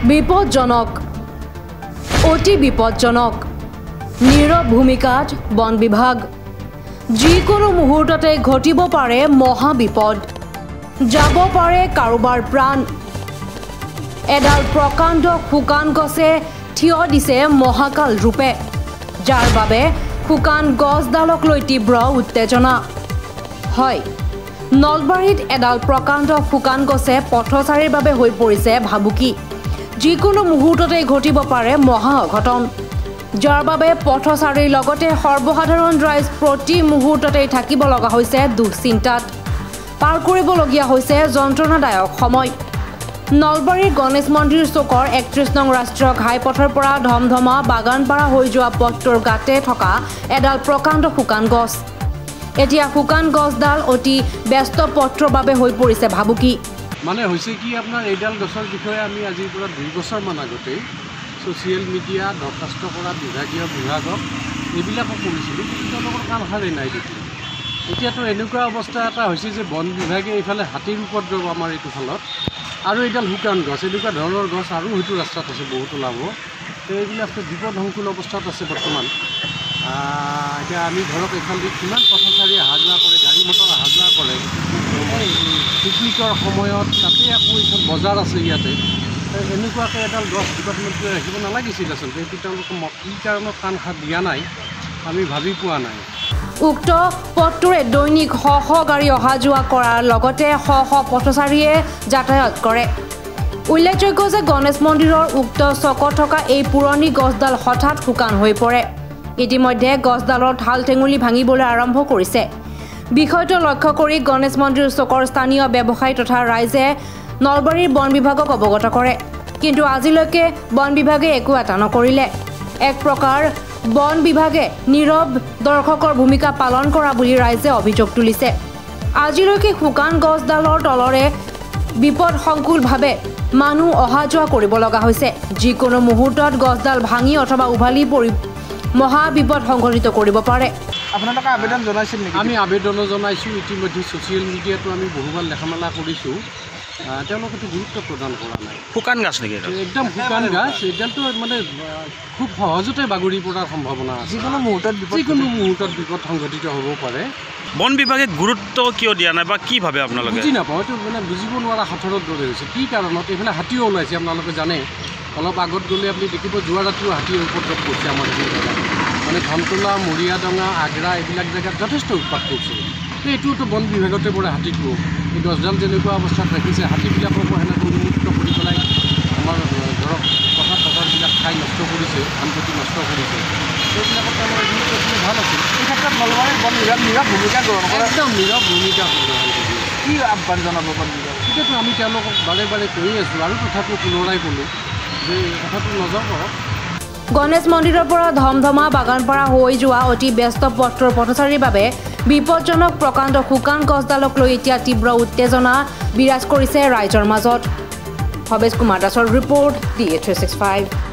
বিপদজনক অতি বিপদজনক নীৰৱ ভূমিকাত বন বিভাগ যিকোনো মুহূৰ্ততে ঘটিব পাৰে মহা বিপদ যাব পাৰে কাৰোবাৰ প্ৰাণ এডাল প্ৰকাণ্ড শুকান গছে থিয় দিছে মহাকাল ৰূপে যাৰ বাবে শুকান গছডালক লৈ তীব্ৰ উত্তেজনা হয় নলবাৰীত এডাল প্ৰকাণ্ড শুকান গছে পথচাৰীৰ বাবে হৈ পৰিছে ভাবুকি যিকোনো মুহূৰ্ততে ঘটিব পাৰে মহা অঘটন যাৰ বাবে পথচাৰীৰ লগতে সৰ্বসাধাৰণ ৰাইজ প্ৰতি মুহূৰ্ততে থাকিব লগা হৈছে দুশ্চিন্তাত পাৰ কৰিবলগীয়া হৈছে যন্ত্ৰণাদায়ক সময় নলবাৰীৰ গণেশ মন্দিৰ চকৰ ৩১ নং ৰাষ্ট্ৰীয় ঘাইপথৰ পৰা ধমধমা বাগানপাৰা হৈ যোৱা পথটোৰ গাতে থকা এডাল প্ৰকাণ্ড শুকান গছ এতিয়া শুকান গছডাল অতি ব্যস্ত পথটোৰ বাবে হৈ পৰিছে ভাবুকি মানে হৈছে কি আপোনাৰ এইডাল গছৰ বিষয়ে আমি আজিৰ পৰা 2 বছৰমান আগতেই ছ'চিয়েল মিডিয়া দৰখাস্ত কৰা বিভাগীয় বিভাগক এইবিলাকক কৰিছিলোঁ কিন্তু তেওঁলোকৰ কাম সাৰেই নাই দেখোন এতিয়াতো এনেকুৱা অৱস্থা এটা হৈছে যে বন বিভাগে এইফালে হাতীৰ উপদ্ৰৱ আমাৰ এইটো ফালত আৰু এইডাল শুকান গছ এনেকুৱা ধৰণৰ গছ আৰু হয়তো ৰাস্তাত আছে বহুত ওলাব তো এইবিলাকতো বিপদসংকুল অৱস্থাত আছে বৰ্তমান এতিয়া আমি ধৰক এইফালে কিমান পথচাৰী অহা যোৱা কৰে গাড়ী মটৰ অহা যোৱা কৰে পিকনিকৰ সময়ত তাতে আকৌ এইখন বজাৰ আছে ইয়াতে এনেকুৱাকৈ এডাল গছ ডিপাৰ্টমেণ্টে ৰাখিব নালাগিছিল আচলতে এইটো তেওঁলোকে কি কাৰণত কাণ সাৰ দিয়া নাই আমি ভাবি পোৱা নাই উক্ত পথটোৰে দৈনিক শ শ গাড়ী অহা যোৱা কৰাৰ লগতে শ শ পথচাৰীয়ে যাতায়াত কৰে উল্লেখযোগ্য যে গণেশ মন্দিৰৰ উক্ত চকত থকা এই পুৰণি গছডাল হঠাৎ শুকান হৈ পৰে ইতিমধ্যে গছডালৰ ঠাল ঠেঙুলি ভাঙিবলৈ আৰম্ভ কৰিছে বিষয়টো লক্ষ্য কৰি গণেশ মন্দিৰ চকৰ স্থানীয় ব্যৱসায়ী তথা ৰাইজে নলবাৰীৰ বন বিভাগক অৱগত কৰে কিন্তু আজিলৈকে বন বিভাগে একো এটা নকৰিলে এক প্ৰকাৰ বন বিভাগে নীৰৱ দৰ্শকৰ ভূমিকা পালন কৰা বুলি ৰাইজে অভিযোগ তুলিছে আজিলৈকে শুকান গছডালৰ তলৰে বিপদসংকুলভাৱে মানুহ অহা যোৱা কৰিব লগা হৈছে যিকোনো মুহূৰ্তত গছডাল ভাঙি অথবা উভালি পৰি মহা বিপদ সংঘটিত কৰিব পাৰে আপোনালোকে আবেদন জনাইছিল নেকি আমি আবেদনো জনাইছোঁ ইতিমধ্যে ছ'চিয়েল মিডিয়াতো আমি বহুবাৰ লেখা মেলা কৰিছোঁ তেওঁলোকেতো গুৰুত্ব প্ৰদান কৰা নাই শুকান গাছ নেকি একদম শুকান গাছ এইডালটো মানে খুব সহজতে বাগৰি পৰাৰ সম্ভাৱনা আছে যিকোনো মুহূৰ্তত বিপদ সংঘটিত হ'ব পাৰে বন বিভাগে গুৰুত্ব কিয় দিয়া নাই বা কি ভাবে আপোনালোকে বুজি নাপাওঁ এইটো মানে বুজিব নোৱাৰা সাঁথৰত দৰে হৈছে কি কাৰণত এইফালে হাতীও ওলাইছে আপোনালোকে জানে অলপ আগত গ'লে আপুনি দেখিব যোৱা ৰাতিও হাতীৰ উপদ্ৰৱ কৰিছে আমাৰ এই জেগাত মানে ধনতলা মৰিয়াডঙা আগ্ৰা এইবিলাক জেগাত যথেষ্ট উৎপাত কৰিছে এইটোতো বন বিভাগতে পৰে হাতীটো এই গছডাল যেনেকুৱা অৱস্থাত ৰাখিছে হাতীবিলাকৰ পৰা সেনেকৈ উন্মুক্ত কৰি পেলাই আমাৰ ধৰক পথাৰবিলাক খাই নষ্ট কৰিছে ধান খেতি নষ্ট কৰিছে সেইবিলাকত আমাৰ গুৰুত্ব দিলে ভাল আছিল এই ক্ষেত্ৰত নলবাৰীৰ বন বিভাগ নীৰৱ ভূমিকা গ্ৰহণ কৰে একদম নীৰৱ ভূমিকা গ্ৰহণ কৰিছে কি আহ্বান জনাব বন বিভাগ এতিয়াতো আমি তেওঁলোকক বাৰে বাৰে কৈ আছোঁ আৰু তথাপিও পুনৰাই ক'লোঁ যে কথাটো নযাব গণেশ মন্দিৰৰ পৰা ধমধমা বাগানপাৰা হৈ যোৱা অতি ব্যস্ত পথটোৰ পথচাৰীৰ বাবে বিপদজনক প্ৰকাণ্ড শুকান গছডালক লৈ এতিয়া তীব্ৰ উত্তেজনা বিৰাজ কৰিছে ৰাইজৰ মাজত ভৱেশ কুমাৰ দাসৰ ৰিপৰ্ট DA365